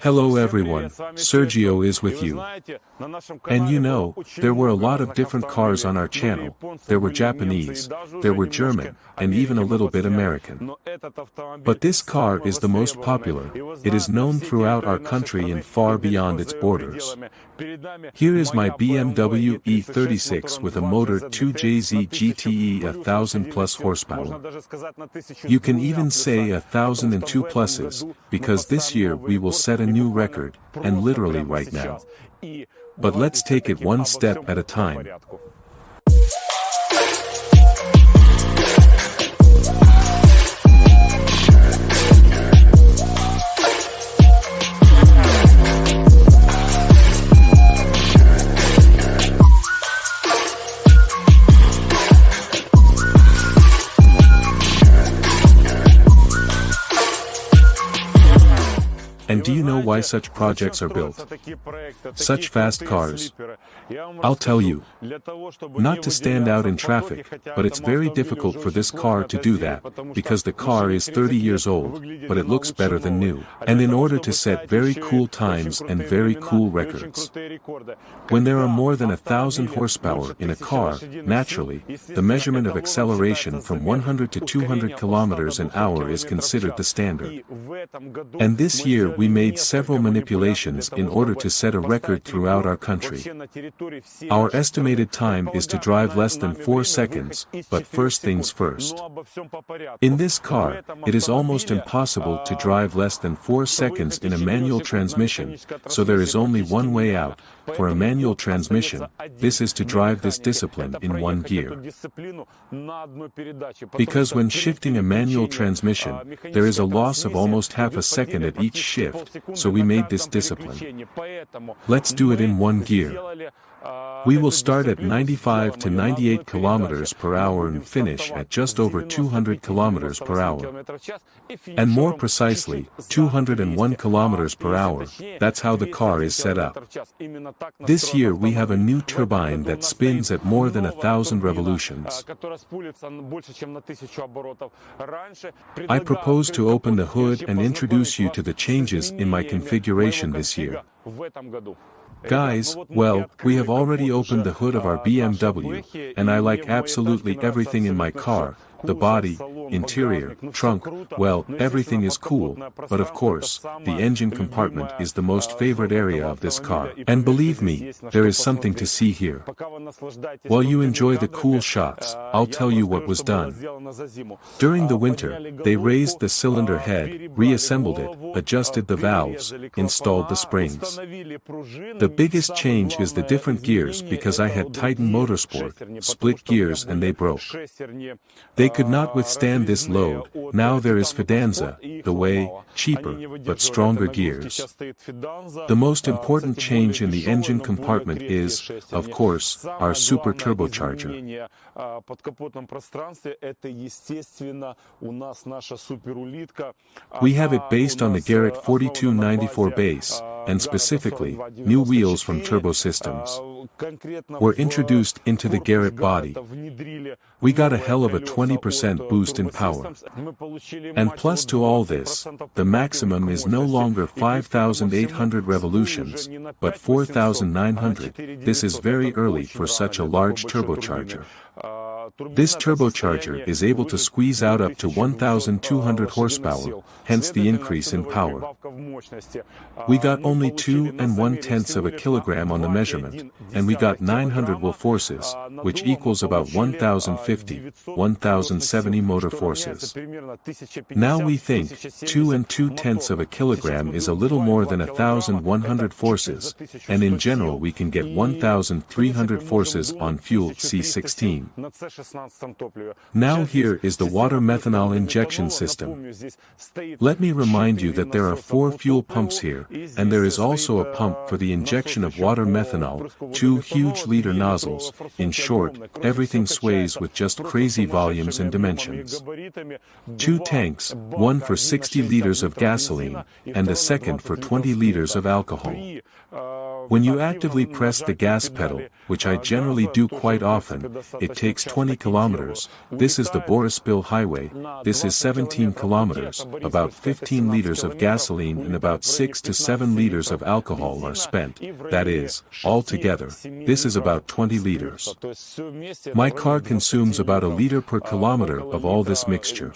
Hello everyone, Serdjio is with you. And you know, there were a lot of different cars on our channel. There were Japanese, there were German, and even a little bit American. But this car is the most popular. It is known throughout our country and far beyond its borders. Here is my BMW e36 with a motor 2JZ GTE 1000 plus horsepower. You can even say 1002 pluses, because this year we will set a new record, and literally right now. But let's take it one step at a time. And do you know why such projects are built? Such fast cars. I'll tell you. Not to stand out in traffic, but it's very difficult for this car to do that, because the car is 30 years old, but it looks better than new. And in order to set very cool times and very cool records. When there are more than 1,000 horsepower in a car, naturally, the measurement of acceleration from 100 to 200 kilometers an hour is considered the standard. And this year we made several manipulations in order to set a record throughout our country. Our estimated time is to drive less than 4 seconds, but first things first. In this car, it is almost impossible to drive less than 4 seconds in a manual transmission, so there is only one way out. For a manual transmission, this is to drive this discipline in one gear. Because when shifting a manual transmission, there is a loss of almost half a second at each shift, so we made this discipline. Let's do it in one gear. We will start at 95 to 98 kilometers per hour and finish at just over 200 kilometers per hour. And more precisely, 201 kilometers per hour. That's how the car is set up. This year we have a new turbine that spins at more than 1,000 revolutions. I propose to open the hood and introduce you to the changes in my configuration this year. Guys, well, we have already opened the hood of our BMW, and I like absolutely everything in my car. The body, interior, trunk, well, everything is cool, but of course, the engine compartment is the most favorite area of this car. And believe me, there is something to see here. While you enjoy the cool shots, I'll tell you what was done. During the winter, they raised the cylinder head, reassembled it, adjusted the valves, installed the springs. The biggest change is the different gears because I had Titan Motorsport, split gears and they broke. They could not withstand this load. Now there is Fidanza, the way, cheaper, but stronger gears. The most important change in the engine compartment is, of course, our super turbocharger. We have it based on the Garrett 4294 base, and specifically, new wheels from Turbo Systems were introduced into the Garrett body. We got a hell of a 20% boost in power. And plus to all this, the maximum is no longer 5,800 revolutions, but 4,900. This is very early for such a large turbocharger. This turbocharger is able to squeeze out up to 1,200 horsepower, hence the increase in power. We got only 2 1/10 of a kilogram on the measurement, and we got 900 will forces, which equals about 1,050, 1,070 motor forces. Now we think, 2 2/10 of a kilogram is a little more than 1,100 forces, and in general we can get 1,300 forces on fuel C16. Now here is the water methanol injection system. Let me remind you that there are 4 fuel pumps here, and there is also a pump for the injection of water methanol, 2 huge liter nozzles. In short, everything sways with just crazy volumes and dimensions. 2 tanks, one for 60 liters of gasoline, and the second for 20 liters of alcohol. When you actively press the gas pedal, which I generally do quite often, it takes 20 kilometers. This is the Boryspil Highway. This is 17 kilometers, about 15 liters of gasoline and about 6 to 7 liters of alcohol are spent. That is, altogether, this is about 20 liters. My car consumes about a liter per kilometer of all this mixture.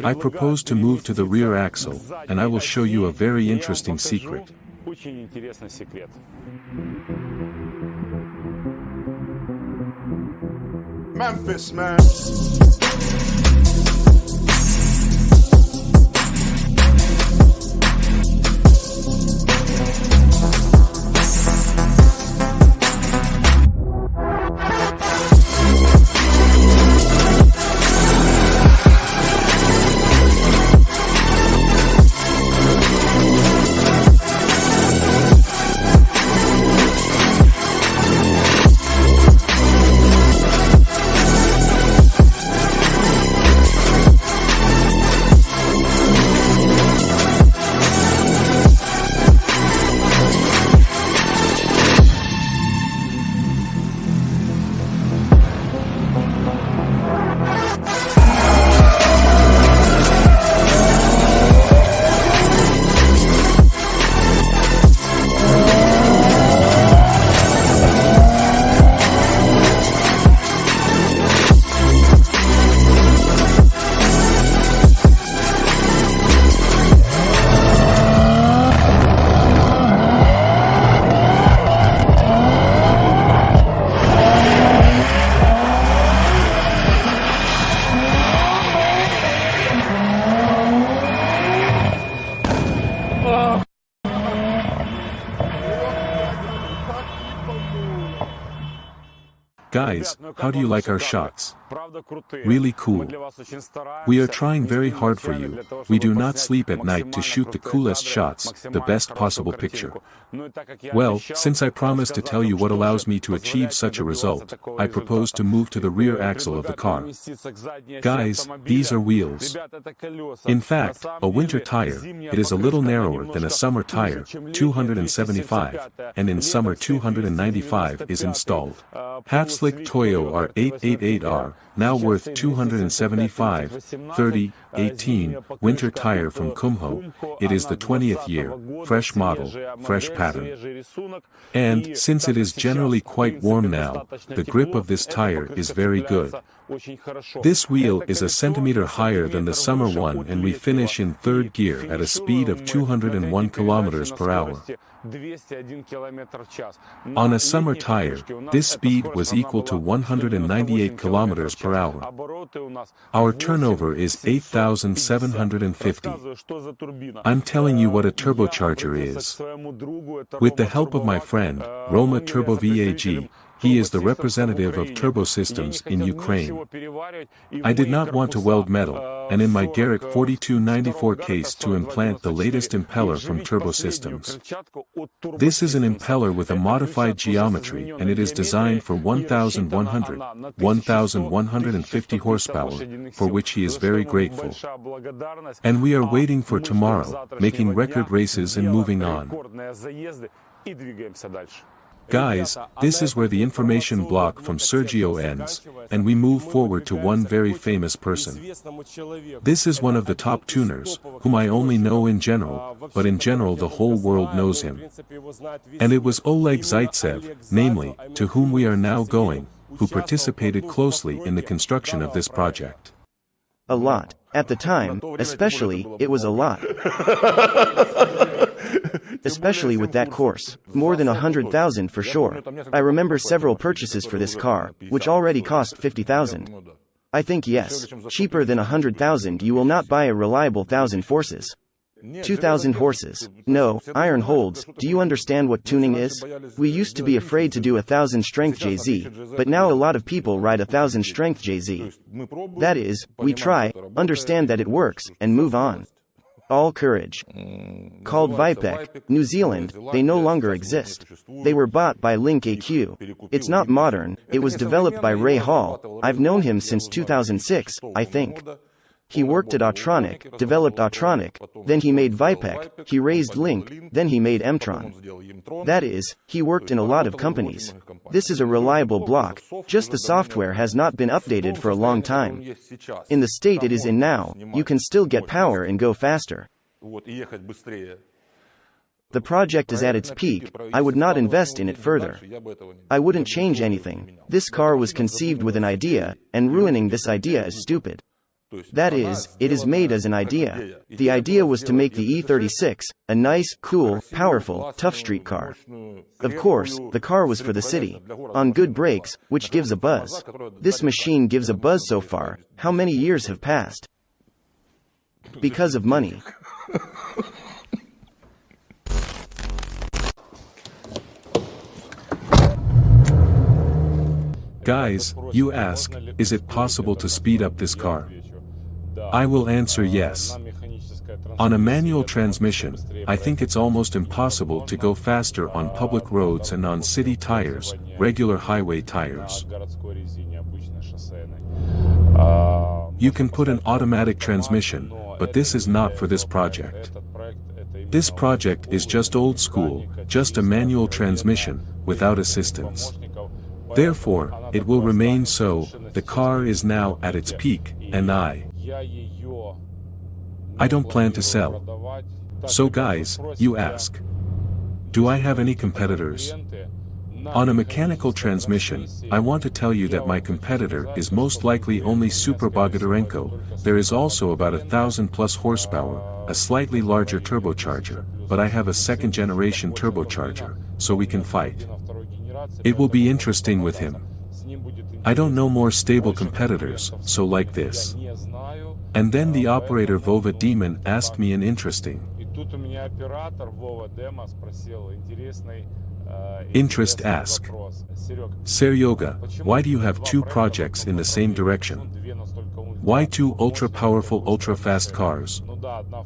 I propose to move to the rear axle, and I will show you a very interesting secret. Memphis, man. Guys, how do you like our shots? Really cool. We are trying very hard for you. We do not sleep at night to shoot the coolest shots, the best possible picture. Well, since I promised to tell you what allows me to achieve such a result, I propose to move to the rear axle of the car. Guys, these are wheels. In fact, a winter tire, it is a little narrower than a summer tire, 275, and in summer 295 is installed. Half-slick Toyo R888R, now worth 275, 30, 18, winter tire from Kumho. It is the 20th year, fresh model, fresh pattern. And, since it is generally quite warm now, the grip of this tire is very good. This wheel is a centimeter higher than the summer one, and we finish in third gear at a speed of 201 kilometers per hour. On a summer tire, this speed was equal to 198 kilometers per hour. Our turnover is 8,750. I'm telling you what a turbocharger is. With the help of my friend, Roma Turbo VAG, he is the representative of Turbo Systems in Ukraine. I did not want to weld metal, and in my Garrett 4294 case to implant the latest impeller from Turbo Systems. This is an impeller with a modified geometry, and it is designed for 1,150 horsepower, for which he is very grateful. And we are waiting for tomorrow, making record races and moving on. Guys, this is where the information block from Serdjio ends, and we move forward to one very famous person. This is one of the top tuners, whom I only know in general, but in general the whole world knows him. And it was Oleg Zaitsev, namely, to whom we are now going, who participated closely in the construction of this project. A lot. At the time, especially, it was a lot. Especially with that course. More than 100,000 for sure. I remember several purchases for this car, which already cost 50,000. I think yes, cheaper than 100,000 you will not buy a reliable 1,000 forces. 2,000 horses. No, iron holds. Do you understand what tuning is? We used to be afraid to do 1,000 strength JZ, but now a lot of people ride 1,000 strength JZ. That is, we try, understand that it works, and move on. All courage. Called Vipec, New Zealand, they no longer exist. They were bought by Link AQ. It's not modern, it was developed by Ray Hall. I've known him since 2006, I think. He worked at Autronic, developed Autronic, then he made Vipec, he raised Link, then he made Mtron. That is, he worked in a lot of companies. This is a reliable block, just the software has not been updated for a long time. In the state it is in now, you can still get power and go faster. The project is at its peak, I would not invest in it further. I wouldn't change anything. This car was conceived with an idea, and ruining this idea is stupid. That is, it is made as an idea. The idea was to make the e36, a nice, cool, powerful, tough street car. Of course, the car was for the city. On good brakes, which gives a buzz. This machine gives a buzz so far. How many years have passed? Because of money. Guys, you ask, is it possible to speed up this car? I will answer yes. On a manual transmission, I think it's almost impossible to go faster on public roads and on city tires, regular highway tires. You can put an automatic transmission, but this is not for this project. This project is just old school, just a manual transmission, without assistance. Therefore, it will remain so. The car is now at its peak, and I don't plan to sell. So guys, you ask, do I have any competitors? On a mechanical transmission, I want to tell you that my competitor is most likely only Super Bogodarenko. There is also about 1,000 plus horsepower, a slightly larger turbocharger, but I have a second generation turbocharger, so we can fight. It will be interesting with him. I don't know more stable competitors, so like this. And then the operator Vova Demon asked me an interesting interest ask. Seryoga, why do you have two projects in the same direction? Why two ultra-powerful ultra-fast cars?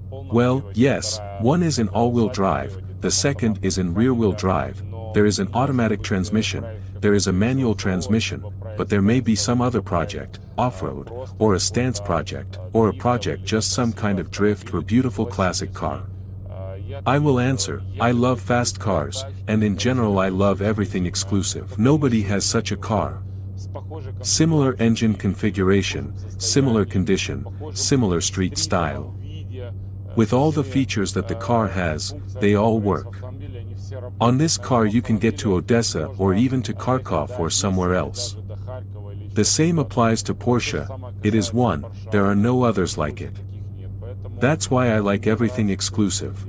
Well, yes, one is in all-wheel drive, the second is in rear-wheel drive. There is an automatic transmission, there is a manual transmission, but there may be some other project, off-road, or a stance project, or a project just some kind of drift or beautiful classic car. I will answer, I love fast cars, and in general I love everything exclusive. Nobody has such a car. Similar engine configuration, similar condition, similar street style. With all the features that the car has, they all work. On this car you can get to Odessa or even to Kharkov or somewhere else. The same applies to Porsche, it is one, there are no others like it. That's why I like everything exclusive.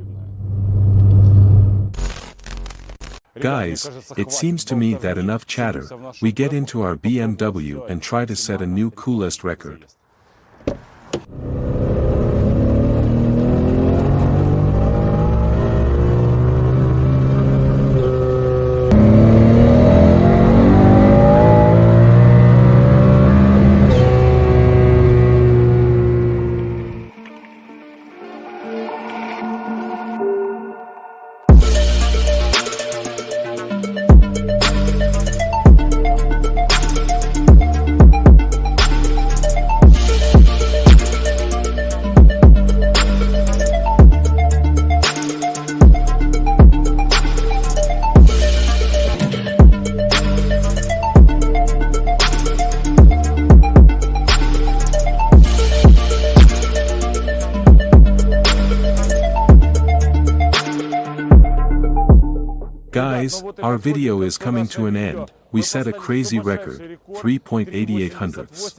Guys, it seems to me that enough chatter, we get into our BMW and try to set a new coolest record. Guys, our video is coming to an end. We set a crazy record, 3.88 hundredths.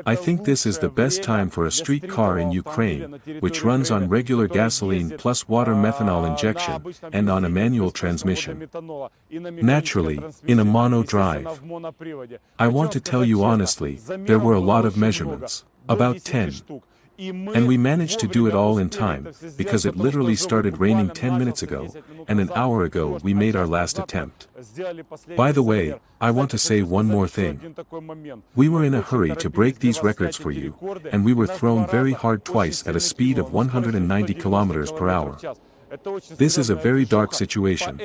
I think this is the best time for a street car in Ukraine, which runs on regular gasoline plus water methanol injection, and on a manual transmission. Naturally, in a mono drive. I want to tell you honestly, there were a lot of measurements. About 10. And we managed to do it all in time, because it literally started raining 10 minutes ago, and an hour ago we made our last attempt. By the way, I want to say one more thing. We were in a hurry to break these records for you, and we were thrown very hard twice at a speed of 190 kilometers per hour. This is a very dark situation.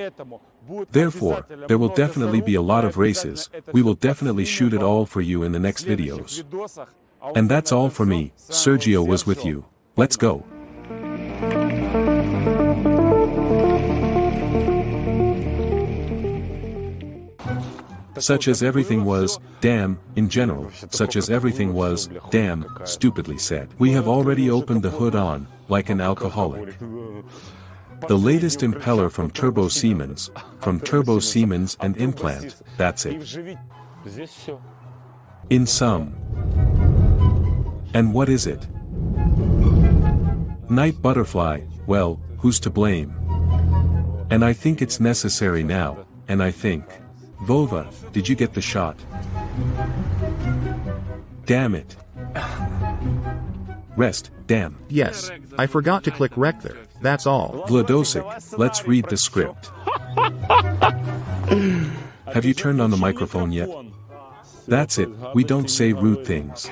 Therefore, there will definitely be a lot of races, we will definitely shoot it all for you in the next videos. And that's all for me. Serdjio was with you. Let's go. Such as everything was, damn, in general, such as everything was, damn, stupidly said. We have already opened the hood on, like an alcoholic. The latest impeller from Turbo Siemens and implant, that's it. In sum. And what is it? Night butterfly, well, who's to blame? And I think it's necessary now, and I think. Vova, did you get the shot? Damn it. Rest, damn. Yes, I forgot to click rec there, that's all. Vladosik, let's read the script. Have you turned on the microphone yet? That's it, we don't say rude things.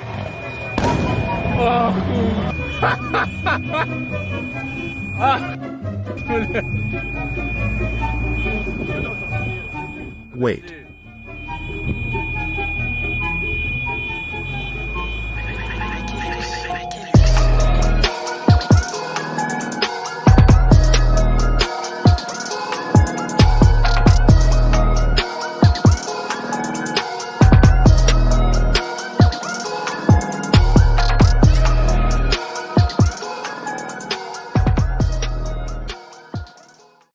Wait.